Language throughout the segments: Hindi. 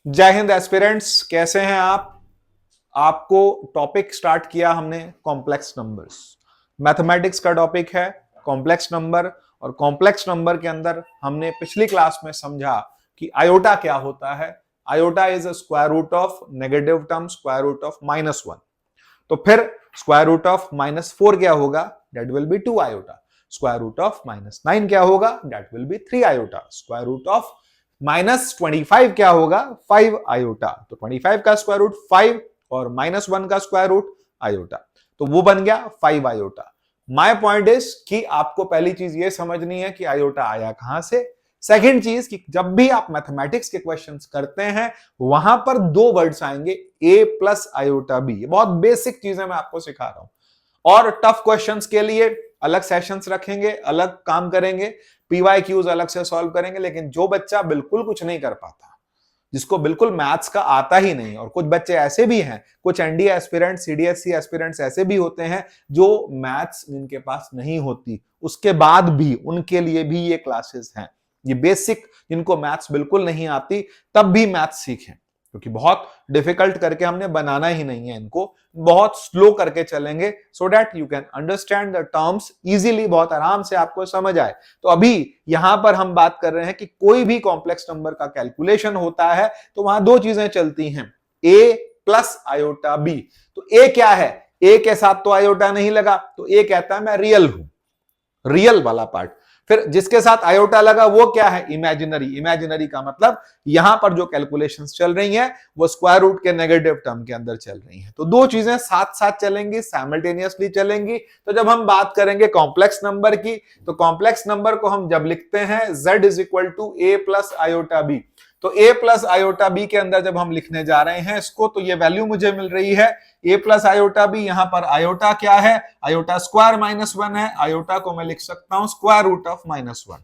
जय हिंद एस्पिरेंट्स, कैसे हैं आप। आपको टॉपिक स्टार्ट किया हमने कॉम्प्लेक्स नंबर्स। मैथमेटिक्स का टॉपिक है कॉम्प्लेक्स नंबर, और कॉम्प्लेक्स नंबर के अंदर हमने पिछली क्लास में समझा कि आयोटा क्या होता है। Iota is a square root of negative term, square root of -1। तो फिर स्क्वायर रूट ऑफ -4 क्या होगा, that will be 2 iota. Square root of -9 क्या होगा, that will be 3 iota. Square root of -25 क्या होगा, 5 आयोटा। तो 25 का स्क्वायर रूट 5 और -1 का स्क्वायर रूट आयोटा, तो वो बन गया 5 आयोटा। माय पॉइंट इज कि आपको पहली चीज ये समझनी है कि आयोटा आया कहां से। सेकंड चीज कि जब भी आप मैथमेटिक्स के क्वेश्चंस करते हैं वहां पर दो वर्ड्स आएंगे, a प्लस आयोटा बी। बहुत बेसिक चीजें मैं आपको सिखा रहा हूं, और टफ क्वेश्चंस के लिए अलग सेशंस रखेंगे, अलग काम करेंगे, पीवाईक्यूज अलग से सॉल्व करेंगे। लेकिन जो बच्चा बिल्कुल कुछ नहीं कर पाता, जिसको बिल्कुल मैथ्स का आता ही नहीं, और कुछ बच्चे ऐसे भी हैं, कुछ एनडीए एस्पिरेंट्स, सीडीएससी एस्पिरेंट्स ऐसे भी होते हैं जो मैथ्स जिनके पास नहीं होती, उसके बाद भी उनके लिए भी ये क्लासेस हैं। ये बेसिक, जिनको मैथ्स बिल्कुल नहीं आती तब भी मैथ्स सीखें, क्योंकि बहुत डिफिकल्ट करके हमने बनाना ही नहीं है इनको, बहुत स्लो करके चलेंगे so that you can understand the terms easily, बहुत आराम से आपको समझ आए। तो अभी यहां पर हम बात कर रहे हैं कि कोई भी कॉम्प्लेक्स नंबर का कैलकुलेशन होता है तो वहां दो चीजें चलती हैं, a प्लस आयोटा b। तो a क्या है, a के साथ तो आयोटा नहीं लगा, तो a कहता है मैं रियल हूं, रियल वाला पार्ट। फिर जिसके साथ आयोटा लगा वो क्या है, इमेजिनरी। इमेजिनरी का मतलब यहां पर जो कैलकुलेशंस चल रही हैं वो स्क्वायर रूट के नेगेटिव टर्म के अंदर चल रही हैं। तो दो चीजें साथ साथ चलेंगी, साइमल्टेनियसली चलेंगी। तो जब हम बात करेंगे कॉम्प्लेक्स नंबर की, तो कॉम्प्लेक्स नंबर को हम जब लिखते हैं z is equal to a plus iota b, तो a प्लस आयोटा b के अंदर जब हम लिखने जा रहे हैं इसको, तो ये वैल्यू मुझे मिल रही है a प्लस आयोटा b। यहां पर आयोटा क्या है, आयोटा स्क्वायर -1 है, आयोटा को मैं लिख सकता हूं square root of -1।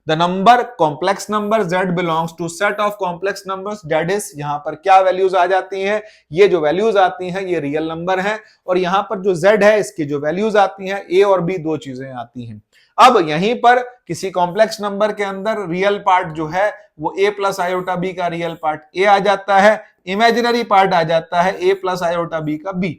The number complex number z belongs to set of complex numbers, that is यहां पर क्या वैल्यूज आ जाती हैं, ये जो वैल्यूज आती हैं ये रियल नंबर है, और यहां पर जो z है इसकी जो वैल्यूज आती हैं a और b, दो चीजें आती हैं। अब यहीं पर किसी कॉम्प्लेक्स नंबर के अंदर रियल पार्ट जो है वो a प्लस आयोटा b का रियल पार्ट a आ जाता है, इमेजिनरी पार्ट आ जाता है a प्लस आयोटा b का b।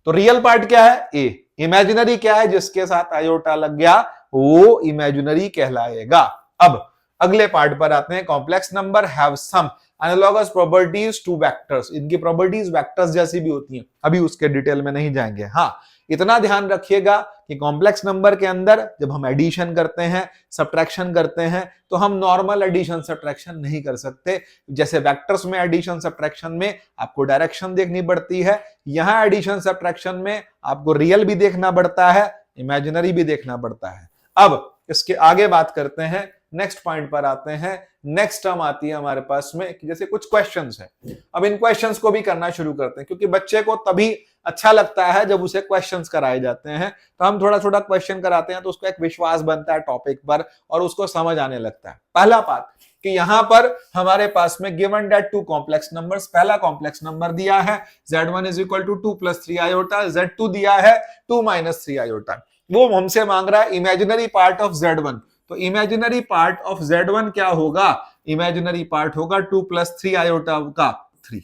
तो रियल पार्ट क्या है a, इमेजिनरी क्या है, जिसके साथ आयोटा लग गया वो इमेजिनरी कहलाएगा। अब अगले पार्ट पर आते हैं, complex number have some analogous properties to vectors. इनकी प्रॉपर्टीज वेक्टर्स जैसी भी होती हैं, अभी उसके डिटेल में नहीं जाएंगे। हाँ, इतना ध्यान रखिएगा कि कॉम्प्लेक्स नंबर के अंदर जब हम एडिशन करते हैं, सब्ट्रैक्शन करते हैं, तो हम नॉर्मल एडिशन सब्ट्रैक्शन नहीं कर सकते। जैसे वेक्टर्स में एडिशन सब्ट्रैक्शन में आपको डायरेक्शन देखनी पड़ती है, यहां एडिशन सब्ट्रैक्शन में आपको रियल भी देखना पड़ता है, इमेजिनरी भी देखना पड़ता है। अब इसके आगे बात करते हैं, नेक्स्ट पॉइंट पर आते हैं। नेक्स्ट टर्म आती है हमारे पास में कि जैसे कुछ क्वेश्चंस हैं, अब इन क्वेश्चंस को भी करना शुरू करते हैं, क्योंकि बच्चे को तभी अच्छा लगता है जब उसे क्वेश्चंस कराए जाते हैं। तो हम थोड़ा थोड़ा क्वेश्चन कराते हैं तो उसको एक विश्वास बनता है टॉपिक पर और उसको समझ आने लगता है। पहला बात कि यहां पर हमारे पास में given that two complex numbers, पहला कॉम्प्लेक्स नंबर दिया है z1 is equal to 2 plus 3 iota, z2 दिया है 2 माइनस 3 आयोटा। वो हमसे मांग रहा है इमेजिनरी पार्ट ऑफ z1, तो इमेजिनरी पार्ट ऑफ z1 क्या होगा, इमेजिनरी पार्ट होगा 2 प्लस 3 आयोटा का 3।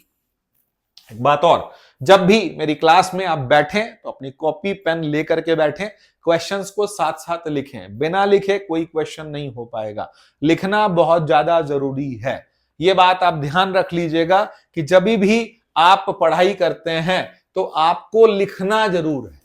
एक बात और, जब भी मेरी क्लास में आप बैठें तो अपनी कॉपी पेन लेकर के बैठें, क्वेश्चंस को साथ साथ लिखें, बिना लिखे कोई क्वेश्चन नहीं हो पाएगा। लिखना बहुत ज्यादा जरूरी है, ये बात आप ध्यान रख लीजिएगा कि जब भी आप पढ़ाई करते हैं तो आपको लिखना जरूर है।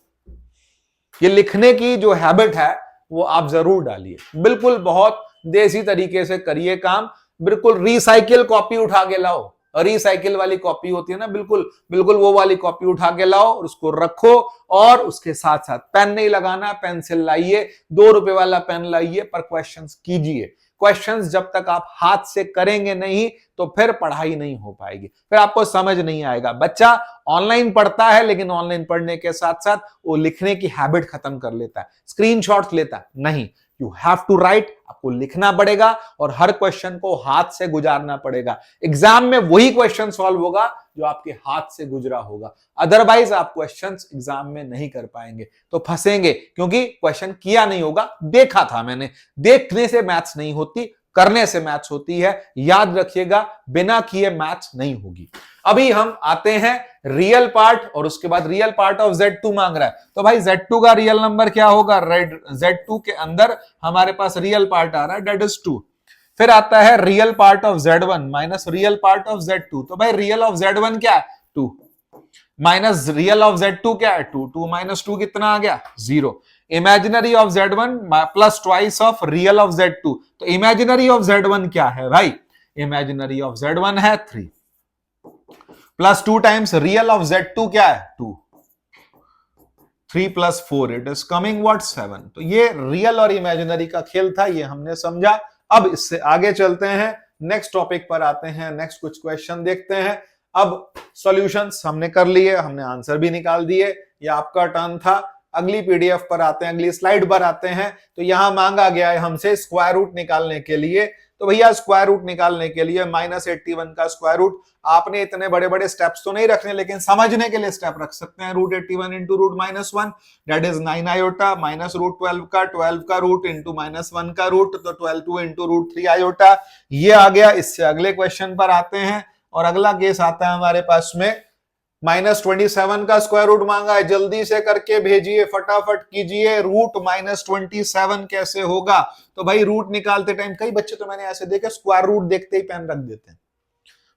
ये लिखने की जो हैबिट है वो आप जरूर डालिए, बिल्कुल बहुत देसी तरीके से करिए काम। बिल्कुल रिसाइकिल कॉपी उठा के लाओ, रिसाइकिल वाली कॉपी होती है ना, बिल्कुल बिल्कुल वो वाली कॉपी उठा के लाओ और उसको रखो, और उसके साथ साथ पेन नहीं लगाना, पेंसिल लाइए, 2 रुपए वाला पेन लाइए, पर क्वेश्चंस कीजिए। क्वेश्चंस जब तक आप हाथ से करेंगे नहीं तो फिर पढ़ाई नहीं हो पाएगी, फिर आपको समझ नहीं आएगा। बच्चा ऑनलाइन पढ़ता है लेकिन ऑनलाइन पढ़ने के साथ साथ वो लिखने की हैबिट खत्म कर लेता है, स्क्रीनशॉट्स लेता है। नहीं, यू हैव टू राइट, आपको लिखना पड़ेगा और हर क्वेश्चन को हाथ से गुजारना पड़ेगा। एग्जाम में वही क्वेश्चन सॉल्व होगा जो आपके हाथ से गुजरा होगा, अदरवाइज आप क्वेश्चंस एग्जाम में नहीं कर पाएंगे, तो फंसेंगे, क्योंकि क्वेश्चन किया नहीं होगा, देखा था मैंने। देखने से मैथ्स नहीं होती, करने से मैथ्स होती है, याद रखिएगा, बिना किए मैथ्स नहीं होगी। अभी हम आते हैं रियल पार्ट, और उसके बाद रियल पार्ट ऑफ Z2 मांग रहा है, तो भाई Z2 का रियल नंबर क्या होगा, Z2 के अंदर हमारे पास रियल पार्ट आ रहा है, डेट इज 2। फिर आता है real part of Z1 minus real part of Z2, तो भाई रियल ऑफ Z1 क्या है, 2, माइनस रियल ऑफ Z2 क्या है, 2, 2 माइनस 2 कितना आ गया, 0। Imaginary of Z1 plus twice of real of Z2, तो इमेजिनरी ऑफ Z1 क्या है भाई, इमेजिनरी ऑफ Z1 है 3, plus 2 times real of Z2 क्या है, 2, 3 plus 4 it is coming what, 7। तो ये रियल और इमेजिनरी का खेल था, ये हमने समझा। अब इससे आगे चलते हैं, नेक्स्ट टॉपिक पर आते हैं, नेक्स्ट कुछ क्वेश्चन देखते हैं। अब सॉल्यूशंस हमने कर लिए, हमने आंसर भी निकाल दिए, ये आपका टर्न था। अगली पीडीएफ पर आते हैं, अगली स्लाइड पर आते हैं। तो यहां मांगा गया है हमसे स्क्वायर रूट निकालने के लिए, तो भैया स्क्वायर रूट निकालने के लिए -81 का स्क्वायर रूट, आपने इतने बड़े बड़े स्टेप्स तो नहीं रखने, लेकिन समझने के लिए स्टेप रख सकते हैं। √81 into √-1 that is 9 iota, minus √12 का रूट इंटू -1 का रूट, तो 12 इंटू √3 आयोटा, ये आ गया। इससे अगले क्वेश्चन पर आते हैं, और अगला केस आता है हमारे पास में -27 का स्क्वायर रूट मांगा है, जल्दी से करके भेजिए, फटाफट कीजिए। √-27 कैसे होगा, तो भाई रूट निकालते टाइम कई बच्चे तो मैंने ऐसे देखे स्क्वायर रूट देखते ही पेन रख देते हैं।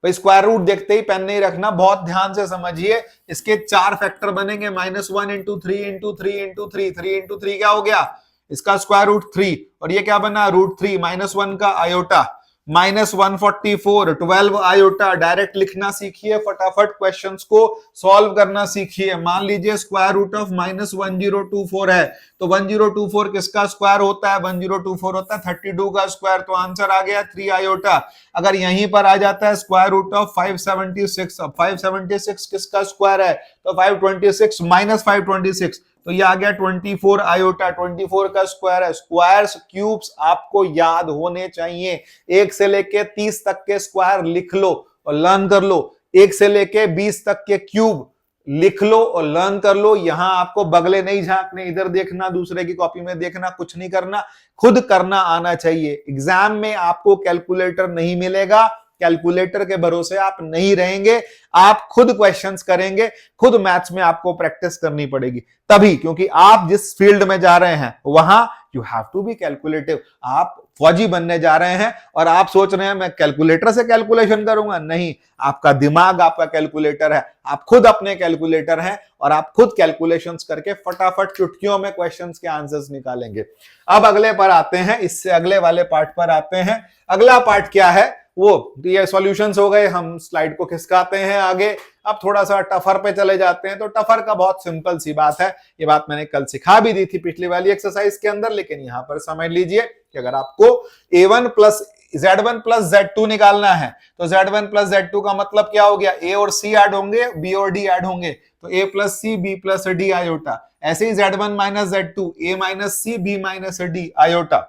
भाई स्क्वायर रूट देखते ही पेन नहीं रखना, बहुत ध्यान से समझिए। इसके 4 फैक्टर बनेंगे, -1 इंटू 3 इंटू 3 इंटू 3, 3 इंटू 3 क्या हो गया, इसका स्क्वायर रूट 3, और ये क्या बना, √3 -1 का आयोटा, -144, 12 आयोटा। डायरेक्ट लिखना सीखिए, फटाफट क्वेश्चंस को सॉल्व करना सीखिए। मान लीजिए स्क्वायर रूट ऑफ -1024 है, तो 1024 किसका स्क्वायर होता है, 1024 होता है 32 का स्क्वायर, तो आंसर आ गया 3 आयोटा। अगर यहीं पर आ जाता है स्क्वायर रूट ऑफ 576, अब 576 किसका स्क्वायर है, तो 526 -526, तो ये आ गया 24 आयोटा, 24 का स्क्वायर है। स्क्वायर्स क्यूब्स आपको याद होने चाहिए, 1 से लेके 30 तक के स्क्वायर लिख लो और लर्न कर लो, 1 से लेके 20 तक के क्यूब लिख लो और लर्न कर लो। यहां आपको बगले नहीं झांकने, इधर देखना, दूसरे की कॉपी में देखना, कुछ नहीं करना, खुद करना आना चाहिए। एग्जाम में आपको कैलकुलेटर नहीं मिलेगा, कैलकुलेटर के भरोसे आप नहीं रहेंगे, आप खुद क्वेश्चंस करेंगे, खुद मैथ्स में आपको प्रैक्टिस करनी पड़ेगी तभी, क्योंकि आप जिस फील्ड में जा रहे हैं वहां you have to be calculative. आप फौजी बनने जा रहे हैं और आप सोच रहे हैं मैं कैलकुलेटर से कैलकुलेशन करूंगा, नहीं, आपका दिमाग आपका कैलकुलेटर है, आप खुद अपने कैलकुलेटर हैं और आप खुद कैलकुलेशंस करके फटाफट चुटकियों में क्वेश्चंस के आंसर्स निकालेंगे। अब अगले पर आते हैं, इससे अगले वाले पार्ट पर आते हैं। अगला पार्ट क्या है, वो ये सॉल्यूशंस हो गए, हम स्लाइड को खिसकाते हैं आगे। अब थोड़ा सा टफर पे चले जाते हैं। तो टफर का बहुत सिंपल सी बात है, ये बात मैंने कल सिखा भी दी थी पिछली वाली एक्सरसाइज के अंदर, लेकिन यहां पर समझ लीजिए कि अगर आपको A1 plus Z1 plus Z2 निकालना है, तो Z1 प्लस Z2 का मतलब क्या हो गया, A और C ऐड होंगे, B और D ऐड होंगे, तो A plus C B plus D iota. ऐसे ही Z1 minus Z2, A minus C B minus D iota.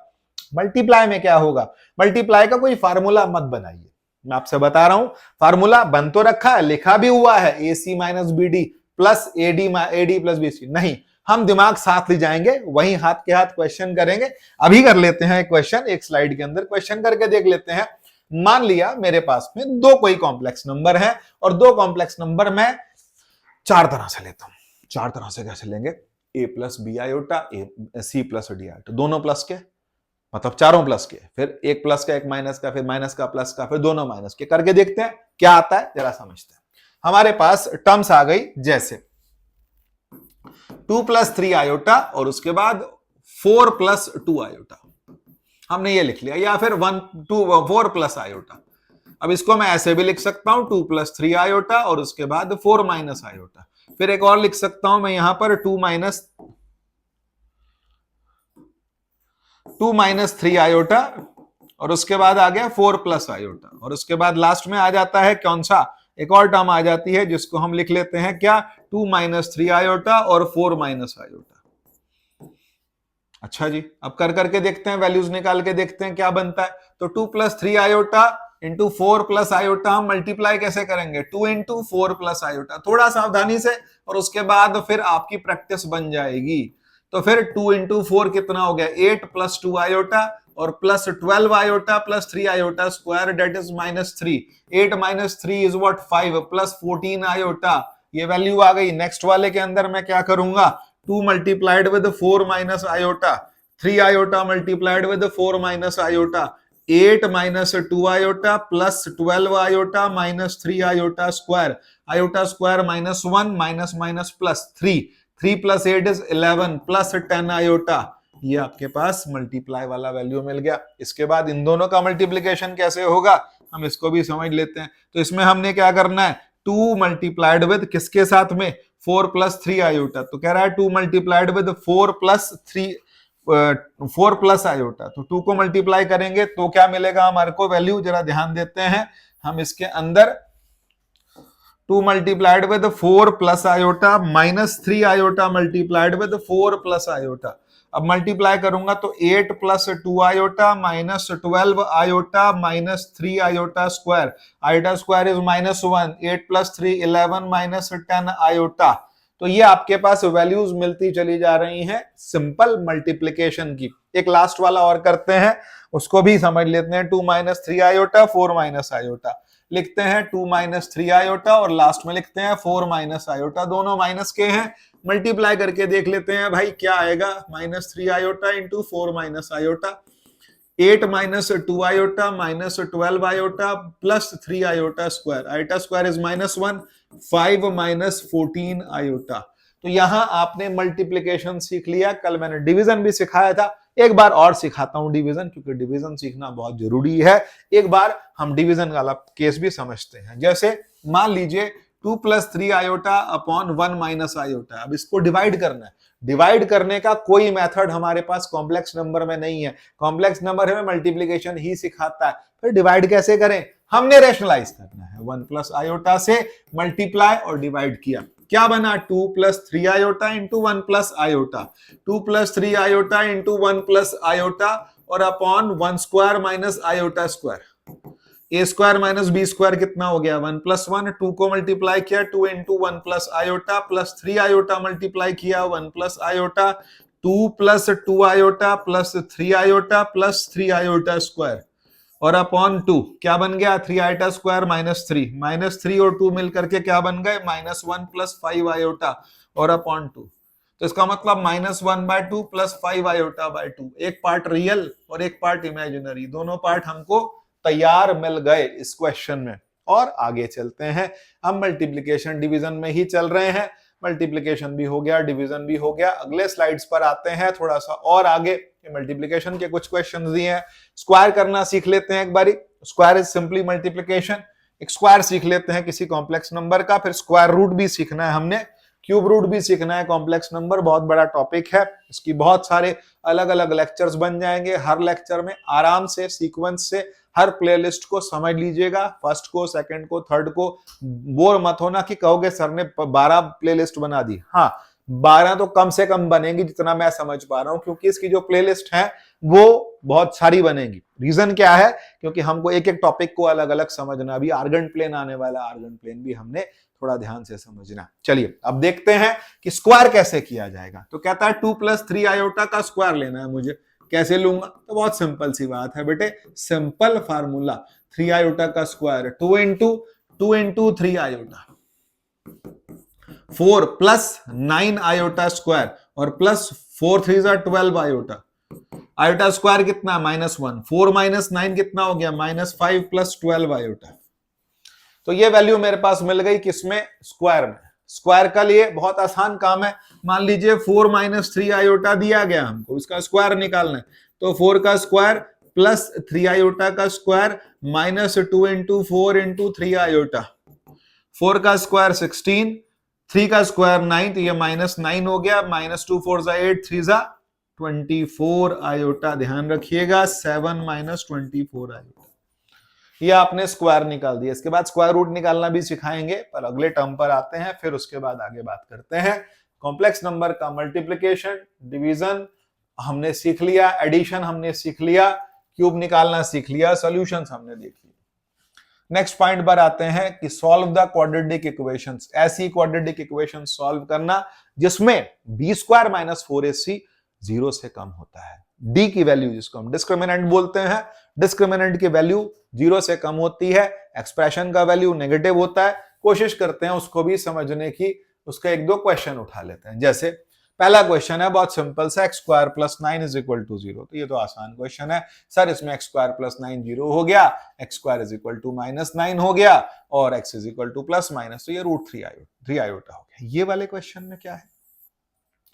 Multiply में क्या होगा, मल्टीप्लाई का कोई फार्मूला मत बनाइए, मैं आपसे बता रहा हूं, फार्मूला बन तो रखा है, लिखा भी हुआ है, AC minus BD plus AD plus BC, नहीं, हम दिमाग साथ ले जाएंगे, वहीं हाथ के हाथ क्वेश्चन करेंगे। अभी कर लेते हैं क्वेश्चन, एक स्लाइड के अंदर क्वेश्चन करके देख लेते हैं। मान लिया मेरे पास में दो कोई कॉम्प्लेक्स नंबर है, और दो कॉम्प्लेक्स नंबर मैं 4 तरह से लेता हूं। 4 तरह से कैसे लेंगे, A plus B iota, C plus D iota, दोनों प्लस के, मतलब चारों प्लस के, फिर एक प्लस का एक माइनस का, फिर माइनस का प्लस का, फिर दोनों माइनस के, करके देखते हैं क्या आता है, जरा समझते हैं। हमारे पास टर्म्स आ गई जैसे 2 प्लस 3 आयोटा और उसके बाद 4 प्लस 2 आयोटा, हमने ये लिख लिया, या फिर 4 प्लस आयोटा। अब इसको मैं ऐसे भी लिख सकता हूं, 2 प्लस 3 आयोटा और उसके बाद 4 माइनस आयोटा। फिर एक और लिख सकता हूं मैं यहां पर 2 माइनस 3 आयोटा और उसके बाद आ गया 4 प्लस आयोटा, और उसके बाद लास्ट में आ जाता है कौन सा, एक और टर्म आ जाती है जिसको हम लिख लेते हैं क्या, 2 माइनस 3 आयोटा और 4 माइनस आयोटा। अच्छा जी, अब कर करके देखते हैं, वैल्यूज निकाल के देखते हैं क्या बनता है। तो 2 plus 3 iota into 4 plus iota, हम मल्टीप्लाई कैसे करेंगे, 2 इंटू 4 प्लस आयोटा, थोड़ा सावधानी से, और उसके बाद फिर आपकी प्रैक्टिस बन जाएगी। तो फिर 2 इंटू 4 कितना हो गया, 8 प्लस 2 आयोटा, और plus 12 iota plus 3 iota square that is -3। 8 minus 3 is what 5 plus 14 iota, ये वैल्यू आ गई। नेक्स्ट वाले के अंदर मैं क्या करूंगा, 2 multiplied with 4 minus iota, 3 iota multiplied with 4 minus iota, 8 minus 2 iota plus 12 iota minus 3 iota square minus 1 minus minus plus 3 plus 8 is 11 plus 10 iota. ये आपके पास मल्टीप्लाई वाला वैल्यू मिल गया। इसके बाद इन दोनों का मल्टीप्लिकेशन कैसे होगा हम इसको भी समझ लेते हैं। तो इसमें हमने क्या करना है, 2 मल्टीप्लाइड विद किसके साथ में 4 प्लस 3 आयोटा, तो कह रहा है 2 मल्टीप्लाइड विद 4 प्लस आयोटा, तो 2 को मल्टीप्लाई करेंगे तो क्या मिलेगा हमारे को वैल्यू, जरा ध्यान देते हैं हम इसके अंदर। 2 multiplied with 4 plus iota minus 3 iota multiplied with 4 plus iota. अब मल्टीप्लाई करूंगा तो 8 plus 2 iota minus 12 iota minus 3 iota square is -1, 8 plus 3 11 minus 10 iota. तो ये आपके पास वैल्यूज मिलती चली जा रही हैं सिंपल मल्टीप्लिकेशन की। एक लास्ट वाला और करते हैं, उसको भी समझ लेते हैं। 2 माइनस 3 आयोटा 4 माइनस आयोटा लिखते हैं, 2 माइनस 3 आयोटा और लास्ट में लिखते हैं 4 माइनस आयोटा, दोनों माइनस के हैं। मल्टीप्लाई करके देख लेते हैं भाई क्या आएगा, -3 iota into 4 minus iota, 8 minus 2 iota minus 12 iota plus 3 iota square is -1, 5 minus 14 iota. तो यहां आपने मल्टीप्लिकेशन सीख लिया। कल मैंने डिवीजन भी सिखाया था, एक बार और सिखाता हूं डिवीजन, क्योंकि डिवीजन सीखना बहुत जरूरी है। एक बार हम डिवीजन वाला केस भी समझते हैं। जैसे मान लीजिए 2 plus 3 iota upon 1 minus iota. अब इसको डिवाइड करना है। डिवाइड करने का कोई मेथड हमारे पास कॉम्प्लेक्स नंबर में नहीं है। कॉम्प्लेक्स नंबर हमें मल्टीप्लिकेशन ही सिखाता है। फिर डिवाइड कैसे करें, हमने रैशनलाइज करना है। 1 प्लस आयोटा से मल्टीप्लाई और डिवाइड किया, क्या बना 2 plus 3 iota into 1 plus iota, 2 plus 3 iota into 1 plus iota और upon 1 square minus iota square. A square minus B square कितना हो गया 1 प्लस 1, 2 को मल्टीप्लाई किया 2 into 1 plus iota plus 3 iota multiply किया 1 plus iota, 2 plus 2 iota plus 3 iota plus 3 iota square और अपॉन 2 क्या बन गया 3 आयोटा स्क्वायर -3 और 2 मिलकर के क्या बन गए -1 प्लस 5 आयोटा और अपॉन 2। तो इसका मतलब -1/2 प्लस 5 आयोटा बाय 2। एक पार्ट रियल और एक पार्ट इमेजिनरी, दोनों पार्ट हमको तैयार मिल गए इस क्वेश्चन में। और आगे चलते हैं, हम मल्टीप्लिकेशन डिवीजन में ही चल रहे हैं। मल्टीप्लिकेशन भी हो गया, डिवीजन भी हो गया। अगले स्लाइड्स पर आते हैं थोड़ा सा और आगे। मल्टीप्लिकेशन के कुछ क्वेश्चन दिए हैं। स्क्वायर करना सीख लेते हैं एक बारी। Square is simply multiplication. एक स्क्वायर सीख लेते हैं किसी कॉम्प्लेक्स नंबर का, फिर स्क्वायर रूट भी सीखना है हमने, क्यूब रूट भी सीखना है। कॉम्प्लेक्स नंबर बहुत बड़ा टॉपिक है, इसकी बहुत सारे अलग अलग लेक्चर्स बन जाएंगे। हर लेक्चर में आराम से सीक्वेंस से हर प्लेलिस्ट को समझ लीजिएगा, फर्स्ट को, सेकंड को, थर्ड को। बोर मत होना कि कहोगे सर ने 12 प्लेलिस्ट बना दी। हाँ, 12 तो कम से कम बनेंगी जितना मैं समझ पा रहा हूं, क्योंकि इसकी जो प्लेलिस्ट है वो बहुत सारी बनेगी। रीजन क्या है, क्योंकि हमको एक एक टॉपिक को अलग अलग समझना। अभी आर्गेंट प्लेन आने वाला, आर्गेंट प्लेन भी हमने थोड़ा ध्यान से समझना। चलिए अब देखते हैं कि स्क्वायर कैसे किया जाएगा। तो कहता है 2 प्लस 3 आयोटा का स्क्वायर लेना है मुझे, कैसे लूंगा? तो बहुत सिंपल सी बात है बेटे, सिंपल फार्मूला 3 आयोटा का square 2 into 3 iota, 4 plus 9 iota square और प्लस 4 3 12 आयोटा। आयोटा स्क्वायर कितना -1, 4 माइनस 9 कितना हो गया -5 प्लस 12 आयोटा। तो ये वैल्यू मेरे पास मिल गई किसमें, स्क्वायर में। स्क्वायर का लिए बहुत आसान काम है। मान लीजिए 4 माइनस 3 आयोटा दिया गया हमको, इसका स्क्वायर निकालना है। तो 4 का स्क्वायर प्लस 3 आयोटा का स्क्वायर -2 इंटू 4 इंटू 3 आयोटा। 4 का स्क्वायर 16, 3 का स्क्वायर 9, तो ये -9 हो गया। -2 4 8 3 24 आयोटा। ध्यान रखिएगा 7 माइनस 24 आयोटा। ये आपने स्क्वायर निकाल दिया। इसके बाद स्क्वायर रूट निकालना भी सिखाएंगे, पर अगले टर्म पर आते हैं, फिर उसके बाद आगे बात करते हैं। कॉम्प्लेक्स नंबर का मल्टीप्लिकेशन, डिवीजन हमने सीख लिया, एडिशन हमने सीख लिया, क्यूब निकालना सीख लिया, सॉल्यूशंस हमने देख लिया। नेक्स्ट पॉइंट पर आते हैं कि सॉल्व द क्वाड्रेटिक इक्वेशंस। ऐसी क्वाड्रेटिक इक्वेशन सॉल्व करना जिसमें b² - 4ac 0 से कम होता है। डी की वैल्यू जिसको हम डिस्क्रिमिनेंट बोलते हैं, डिस्क्रिमिनेंट की वैल्यू 0 से कम होती है, एक्सप्रेशन का वैल्यू नेगेटिव होता है। कोशिश करते हैं उसको भी समझने की, उसका एक दो क्वेश्चन उठा लेते हैं। जैसे पहला क्वेश्चन है बहुत सिंपल सा, x square plus 9 is equal to 0। तो ये तो आसान क्वेश्चन है सर, इसमें x स्क्वायर प्लस 9 0 हो गया, x square is equal to minus 9 हो गया और x is equal to plus minus, तो ये रूट 3 आयोटा हो गया। ये वाले क्वेश्चन में क्या है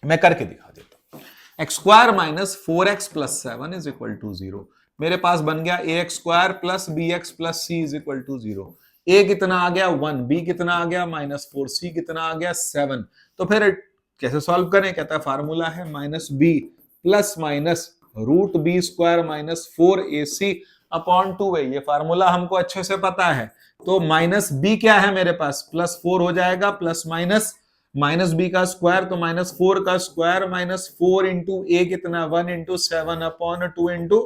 मैं करके दिखा देता हूं। X square minus 4x plus 7 is equal to 0। मेरे पास बन गया ax square plus bx plus c is equal to 0। a कितना आ गया 1, b कितना आ गया -4, c कितना आ गया 7। तो फिर कैसे सॉल्व करें? कहता है फार्मूला है minus b plus minus root b square minus 4ac upon 2a। ये फार्मूला हमको अच्छे से पता है। तो माइनस बी क्या है मेरे पास, +4 हो जाएगा, प्लस माइनस माइनस बी का स्क्वायर तो -4 का स्क्वायर माइनस 4 इंटू ए कितना 1 इंटू 7 अपॉन 2 इंटू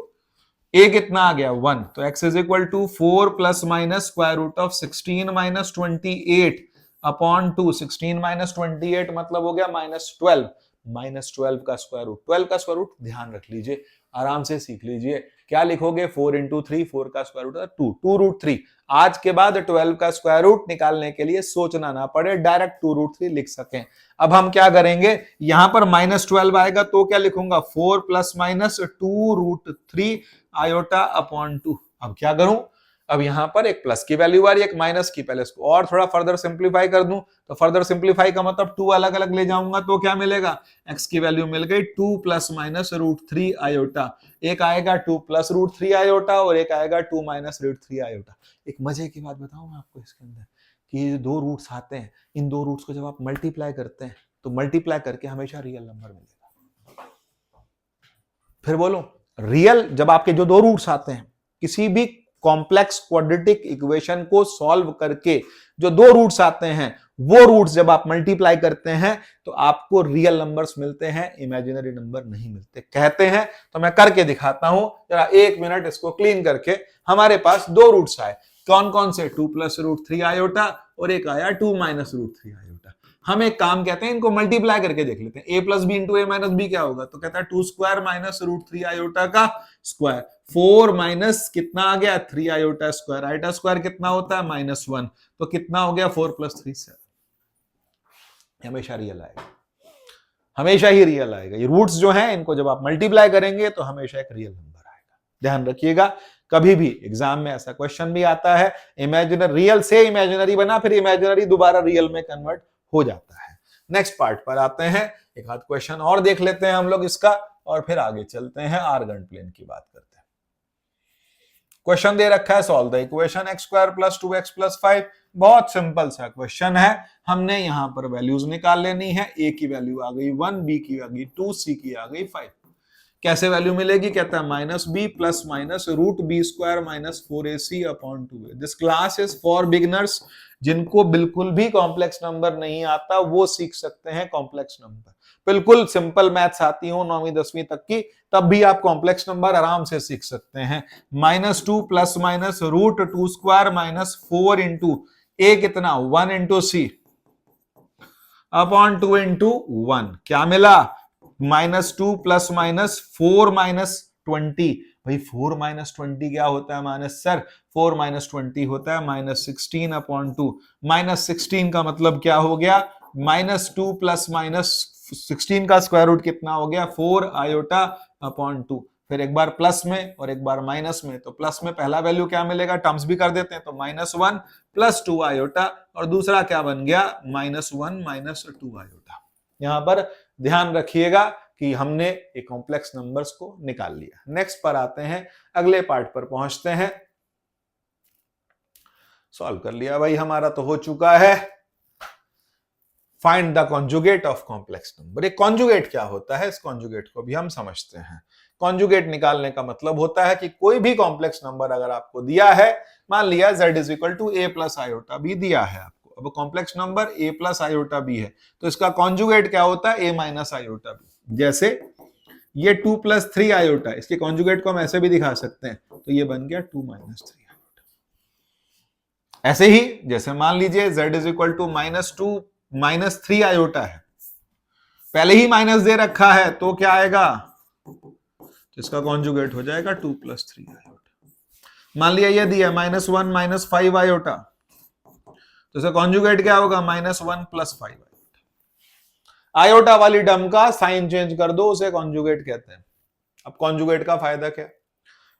ए कितना आ गया 1। तो x is equal to 4 plus minus square root of 16 minus 28 upon 2। 16 minus 28 मतलब हो गया -12। -12 का स्क्वायर रूट, 12 का स्क्वायर रूट ध्यान रख लीजिए, आराम से सीख लीजिए। क्या लिखोगे 4 इंटू 3, 4 का स्क्वायर रूट 2, 2 रूट 3। आज के बाद 12 का स्क्वायर रूट निकालने के लिए सोचना ना पड़े, डायरेक्ट 2 रूट 3 लिख सकें। अब हम क्या करेंगे, यहां पर -12 आएगा तो क्या लिखूंगा 4 plus minus 2 root 3 iota upon 2। अब क्या करूं, अब यहां पर एक प्लस की वैल्यू आ रही है, एक माइनस की, पहले इसको और थोड़ा फर्दर सिंप्लीफाई कर दूं। तो फर्दर सिंप्लीफाई का मतलब 2 अलग अलग ले जाऊंगा तो क्या मिलेगा, x की वैल्यू मिल गई 2 प्लस माइनस रूट 3 आयोटा। एक आएगा 2 प्लस रूट 3 आयोटा और एक आएगा 2 माइनस रूट 3 आयोटा। एक मजे की बात बताऊं मैं आपको इसके अंदर, कि ये दो रूट्स आते हैं, इन दो रूट्स को जब आप मल्टीप्लाई करते हैं तो मल्टीप्लाई करके हमेशा रियल नंबर मिलेगा। फिर बोलो, रियल जब आपके जो दो रूट्स आते हैं, किसी भी कॉम्प्लेक्स क्वाड्रेटिक इक्वेशन को सॉल्व करके जो दो रूट्स आते हैं, वो रूट्स जब आप मल्टीप्लाई करते हैं तो आपको रियल नंबर्स मिलते हैं, इमेजिनरी नंबर नहीं मिलते। कहते हैं तो मैं करके दिखाता हूं, जरा 1 मिनट इसको क्लीन करके। हमारे पास दो रूट्स आए, कौन कौन से, 2 प्लस रूट 3 आयोटा और एक आया 2 माइनस रूट 3 आयोटा। हम एक काम कहते हैं, इनको मल्टीप्लाई करके देख लेते हैं। a plus b into a minus b क्या होगा, तो कहता है 2 स्क्वायर माइनस रूट 3 आयोटा का स्क्वायर, 4 माइनस कितना आ गया 3 आयोटा स्क्वायर, आयोटा स्क्वायर कितना होता है -1, तो कितना हो गया 4 प्लस 3 7। हमेशा रियल आएगा, हमेशा ही रियल आएगा। ये रूट्स जो हैं इनको जब आप मल्टीप्लाई करेंगे तो हमेशा एक रियल नंबर आएगा। ध्यान रखिएगा, कभी भी एग्जाम में ऐसा क्वेश्चन भी आता है, इमेजिनरी रियल से इमेजिनरी बना, फिर इमेजिनरी दोबारा रियल में कन्वर्ट हो जाता है। नेक्स्ट पार्ट पर आते हैं, एक आध क्वेश्चन और देख लेते हैं हम लोग इसका, और फिर आगे चलते हैं, आर्गन प्लेन की बात करते हैं। क्वेश्चन दे रखा है, solve the equation x square plus 2x plus 5। बहुत सिंपल सा क्वेश्चन है, हमने यहां पर वैल्यूज निकाल लेनी है। a की वैल्यू आ गई 1, b की आ गई 2, c की आ गई 5। कैसे वैल्यू मिलेगी, कहता है minus b plus minus root b square minus 4ac upon 2a। This class is for beginners, जिनको बिल्कुल भी कॉम्प्लेक्स नंबर नहीं आता वो सीख सकते हैं कॉम्प्लेक्स नंबर। बिल्कुल सिंपल मैथ्स आती हो 9वीं 10वीं तक की, तब भी आप कॉम्प्लेक्स नंबर आराम से सीख सकते हैं। -2 plus minus root 2 square minus 4 into A कितना 1 इंटू सी अपॉन 2 इंटू 1। क्या मिला, -2 प्लस माइनस 4 माइनस 20। भाई 4 माइनस 20 क्या होता है माइनस, सर 4 माइनस 20 होता है -16 अपॉन 2। -16 का मतलब क्या हो गया, -2 प्लस माइनस 16 का स्क्वायर रूट कितना हो गया 4 आयोटा अपॉन 2। फिर एक बार प्लस में और एक बार माइनस में, तो प्लस में पहला वैल्यू क्या मिलेगा, टर्म्स भी कर देते हैं, तो -1 प्लस 2 आयोटा, और दूसरा क्या बन गया -1 माइनस 2 आयोटा। यहां पर ध्यान रखिएगा कि हमने एक कॉम्प्लेक्स नंबर्स को निकाल लिया। नेक्स्ट पर आते हैं, अगले पार्ट पर पहुंचते हैं। सॉल्व कर लिया भाई, हमारा तो हो चुका है। Find the conjugate of complex number. एक कॉन्जुगेट क्या होता है, इस कॉन्जुगेट को भी हम समझते हैं। कॉन्जुगेट निकालने का मतलब होता है कि कोई भी कॉम्प्लेक्स नंबर अगर आपको दिया है, मान लिया z is equal to a plus iota b दिया है आपको, अब complex number a plus iota b है, तो इसका कॉन्जुगेट क्या होता है a माइनस आयोटा बी। जैसे ये 2 प्लस 3 आयोटा, इसके कॉन्जुगेट को हम ऐसे भी दिखा सकते हैं, तो ये बन गया 2 माइनस 3 आयोटा। ऐसे ही जैसे मान लीजिए z is equal to -2 minus 3 iota है, पहले ही माइनस दे रखा है तो क्या आएगा, इसका कॉन्जुगेट हो जाएगा 2 + 3 आयोटा। मान लिया ये दिया -1 -5 आयोटा, तो इसका कॉन्जुगेट क्या होगा, -1 + 5 आयोटा। आयोटा वाली टर्म का साइन चेंज कर दो, उसे कॉन्जुगेट कहते हैं। अब कॉन्जुगेट का फायदा क्या है,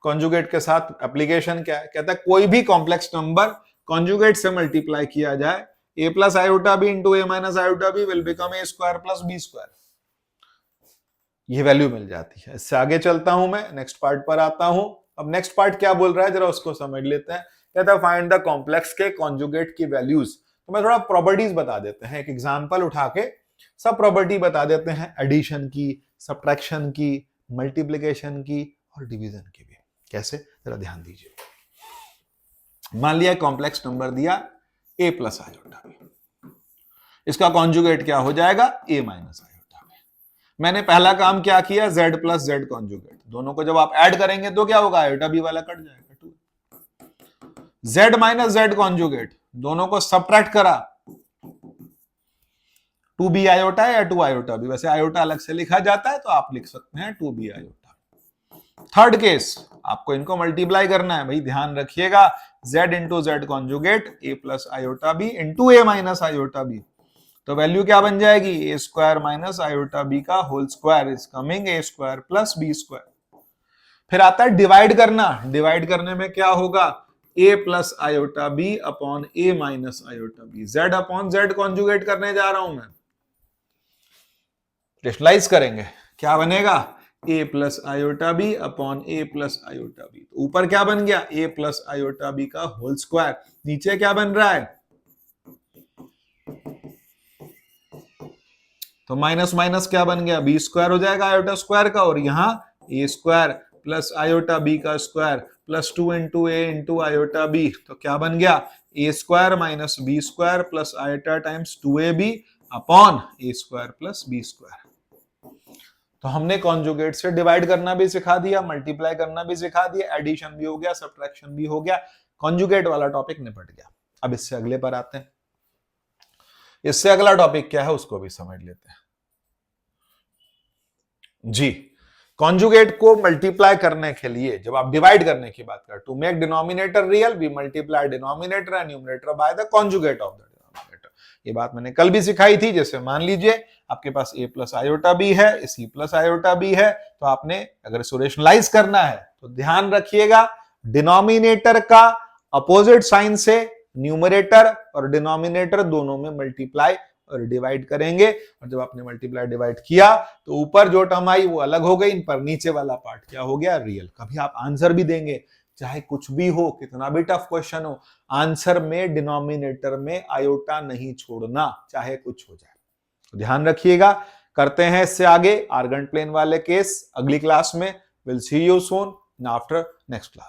कॉन्जुगेट के साथ एप्लीकेशन क्या है, कहता है कोई भी कॉम्प्लेक्स नंबर कॉन्जुगेट से मल्टीप्लाई किया जाए, a + iota b * a - iota b will become a² + b², ये वैल्यू मिल जाती है। इससे आगे चलता हूं मैं, नेक्स्ट पार्ट पर आता हूं। अब नेक्स्ट पार्ट क्या बोल रहा है जरा उसको समझ लेते हैं। कहता है फाइंड द कॉम्प्लेक्स के कॉन्जुगेट की वैल्यूज। तो मैं थोड़ा प्रॉपर्टीज बता देते हैं, एक एग्जांपल उठा के सब प्रॉपर्टी बता देते हैं, एडिशन की, सब्ट्रैक्शन की, मल्टीप्लिकेशन की और डिवीजन की भी। कैसे, जरा ध्यान दीजिए। मान लिया कॉम्प्लेक्स नंबर दिया a + आयोटा b, इसका कॉन्जुगेट क्या हो जाएगा, a - आयोटा b। मैंने पहला काम क्या किया, z + z कॉन्जुगेट, दोनों को जब आप ऐड करेंगे तो क्या होगा, आयोटा b वाला कट जाएगा 2। z - z कॉन्जुगेट, दोनों को सब्ट्रैक्ट करा, 2b आयोटा या 2 आयोटा b, वैसे आयोटा अलग से लिखा जाता है तो आप लिख सकते हैं 2b आयोटा। थर्ड केस, आपको इनको मल्टीप्लाई करना है, भाई ध्यान रखिएगा, z * z conjugate a + iota b * a - iota b, तो वैल्यू क्या बन जाएगी, a² - आयोटा b का whole square is coming a² + b²। फिर आता है डिवाइड करना, डिवाइड करने में क्या होगा, a + iota b upon a - iota b, z z conjugate करने जा रहा हूं मैं, रेशनलाइज करेंगे, क्या बनेगा, a + iota b upon a + iota b। तो ऊपर क्या बन गया, a + आयोटा b का होल स्क्वायर, नीचे क्या बन रहा है, तो माइनस माइनस क्या बन गया, b² हो जाएगा आयोटा स्क्वायर का, और यहां a² + आयोटा b का square plus 2 * a * iota b, तो क्या बन गया, a² - b² + iota times 2ab upon a² + b²। तो हमने कॉन्जुगेट से डिवाइड करना भी सिखा दिया, मल्टीप्लाई करना भी सिखा दिया, एडिशन भी हो गया, सब्ट्रैक्शन भी हो गया, कॉन्जुगेट वाला टॉपिक निपट गया। अब इससे अगले पर आते हैं, इससे अगला टॉपिक क्या है उसको भी समझ लेते हैं जी। कॉन्जुगेट को मल्टीप्लाई करने के लिए, जब आप डिवाइड करने की बात कर, to make denominator real we multiply denominator and numerator by the conjugate of the denominator. ये बात मैंने कल भी सिखाई थी। जैसे मान लीजिए आपके पास a + आयोटा b है, c + आयोटा b है, तो आपने अगर इसको रेशनलाइज करना है तो ध्यान रखिएगा, डिनोमिनेटर का अपोजिट साइन से न्यूमरेटर और डिनोमिनेटर दोनों में मल्टीप्लाई और डिवाइड करेंगे, और जब आपने मल्टीप्लाई डिवाइड किया तो ऊपर जो टर्म आई वो अलग हो गई, इन पर नीचे वाला पार्ट क्या हो गया, रियल। कभी आप आंसर भी देंगे, चाहे कुछ भी हो, कितना भी टफ क्वेश्चन हो, आंसर में डिनोमिनेटर में आयोटा नहीं छोड़ना, चाहे कुछ हो जाए। तो ध्यान रखिएगा। करते हैं इससे आगे आर्गन प्लेन वाले केस अगली क्लास में। Will see you soon after next class.